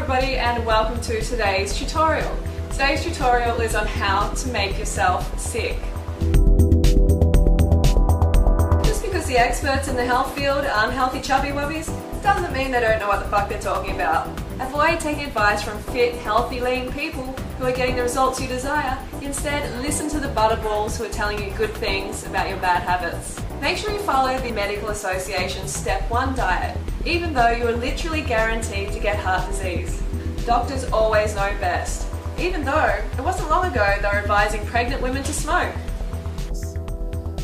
everybody and welcome to today's tutorial. Today's tutorial is on how to make yourself sick. Just because the experts in the health field are unhealthy chubby wubbies doesn't mean they don't know what the fuck they're talking about. Avoid taking advice from fit, healthy, lean people who are getting the results you desire. Instead, listen to the butterballs who are telling you good things about your bad habits. Make sure you follow the Medical Association's Step 1 diet, even though you are literally guaranteed to get heart disease. Doctors always know best, even though it wasn't long ago they were advising pregnant women to smoke.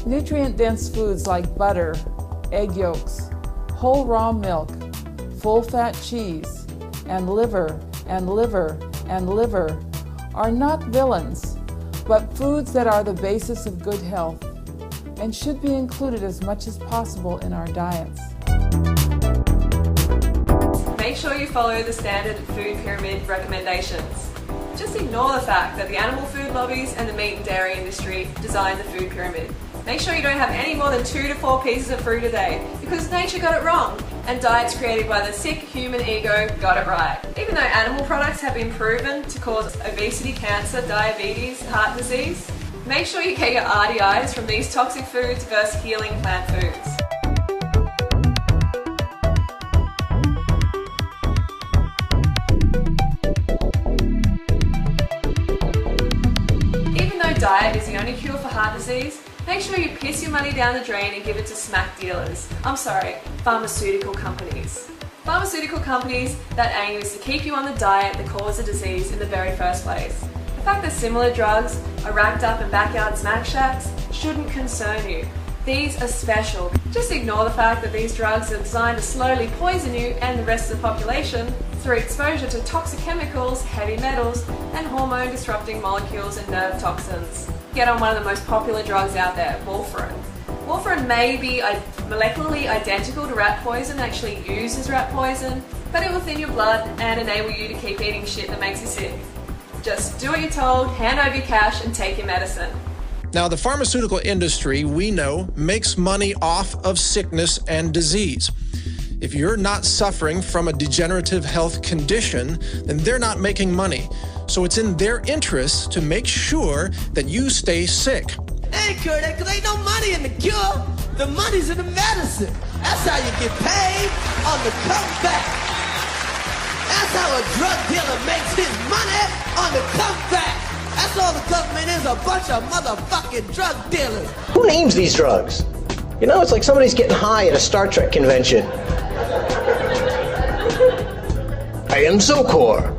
Nutrient-dense foods like butter, egg yolks, whole raw milk, full-fat cheese, and liver are not villains, but foods that are the basis of good health and should be included as much as possible in our diets. Make sure you follow the standard food pyramid recommendations. Just ignore the fact that the animal food lobbies and the meat and dairy industry designed the food pyramid. Make sure you don't have any more than 2 to 4 pieces of fruit a day, because nature got it wrong, and diets created by the sick human ego got it right. Even though animal products have been proven to cause obesity, cancer, diabetes, heart disease, make sure you get your RDIs from these toxic foods versus healing plant foods. Even though diet is the only cure for heart disease, make sure you piss your money down the drain and give it to smack dealers. Pharmaceutical companies. Pharmaceutical companies that aim is to keep you on the diet that caused the disease in the very first place. The fact that similar drugs are racked up in backyard snack shacks shouldn't concern you. These are special. Just ignore the fact that these drugs are designed to slowly poison you and the rest of the population through exposure to toxic chemicals, heavy metals, and hormone-disrupting molecules and nerve toxins. Get on one of the most popular drugs out there, warfarin. Warfarin may be molecularly identical to rat poison, actually used as rat poison, but it will thin your blood and enable you to keep eating shit that makes you sick. Just do what you're told, hand over your cash, and take your medicine. Now, the pharmaceutical industry, we know, makes money off of sickness and disease. If you're not suffering from a degenerative health condition, then they're not making money. So it's in their interest to make sure that you stay sick. Ain't cure that, because ain't no money in the cure. The money's in the medicine. That's how you get paid on the comeback. That's how a drug dealer makes his money on the comeback. That's all the government is, a bunch of motherfucking drug dealers. Who names these drugs? You know, it's like somebody's getting high at a Star Trek convention. I am Zocor.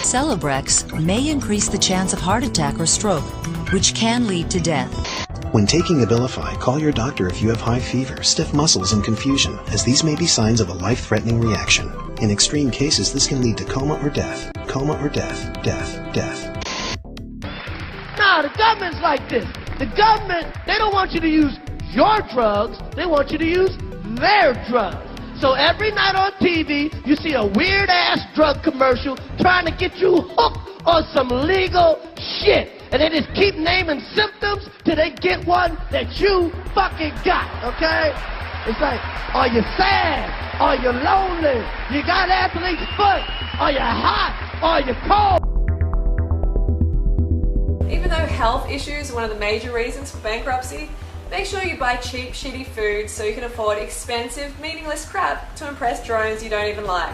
Celebrex may increase the chance of heart attack or stroke, which can lead to death. When taking Abilify, call your doctor if you have high fever, stiff muscles, and confusion, as these may be signs of a life-threatening reaction. In extreme cases, this can lead to coma or death. Coma or death. Death. Nah, the government's like this. The government, they don't want you to use your drugs, they want you to use their drugs. So every night on TV, you see a weird-ass drug commercial trying to get you hooked on some legal shit. And they just keep naming symptoms till they get one that you fucking got, okay? It's like, are you sad? Are you lonely? You got athlete's foot? Are you hot? Are you cold? Even though health issues are one of the major reasons for bankruptcy, make sure you buy cheap, shitty food so you can afford expensive, meaningless crap to impress drones you don't even like.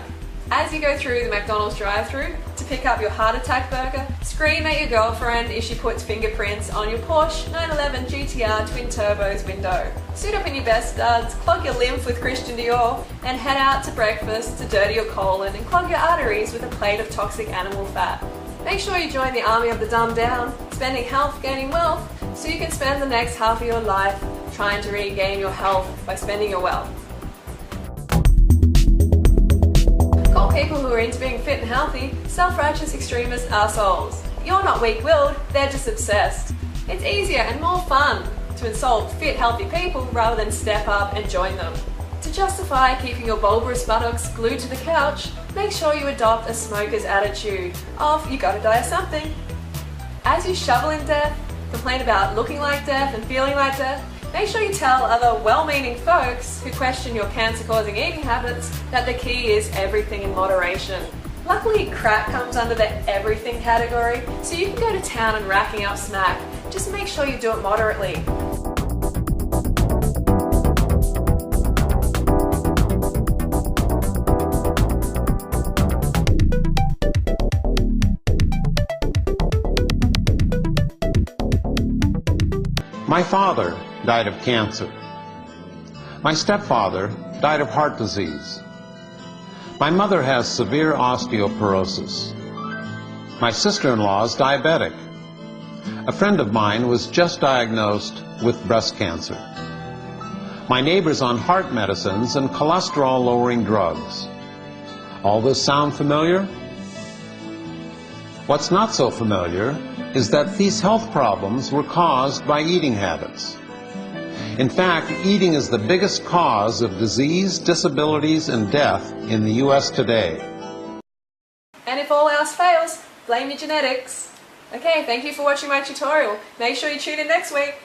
As you go through the McDonald's drive-thru to pick up your heart attack burger, scream at your girlfriend if she puts fingerprints on your Porsche 911 GTR twin turbos window. Suit up in your best studs, clog your lymph with Christian Dior, and head out to breakfast to dirty your colon and clog your arteries with a plate of toxic animal fat. Make sure you join the army of the dumbed down, spending health, gaining wealth, so you can spend the next half of your life trying to regain your health by spending your wealth. Call people who are into being fit and healthy self-righteous extremist assholes. You're not weak-willed, they're just obsessed. It's easier and more fun to insult fit, healthy people rather than step up and join them. To justify keeping your bulbous buttocks glued to the couch, make sure you adopt a smoker's attitude of you gotta die of something. As you shovel in death, complain about looking like death and feeling like death, Make sure you tell other well-meaning folks who question your cancer-causing eating habits that the key is everything in moderation. Luckily, crack comes under the everything category, so you can go to town and racking up smack. Just make sure you do it moderately. My father died of cancer. My stepfather died of heart disease. My mother has severe osteoporosis. My sister-in-law is diabetic. A friend of mine was just diagnosed with breast cancer. My neighbor's on heart medicines and cholesterol-lowering drugs. All this sound familiar? What's not so familiar is that these health problems were caused by eating habits. In fact, eating is the biggest cause of disease, disabilities, and death in the U.S. today. And if all else fails, blame your genetics. Okay, thank you for watching my tutorial. Make sure you tune in next week.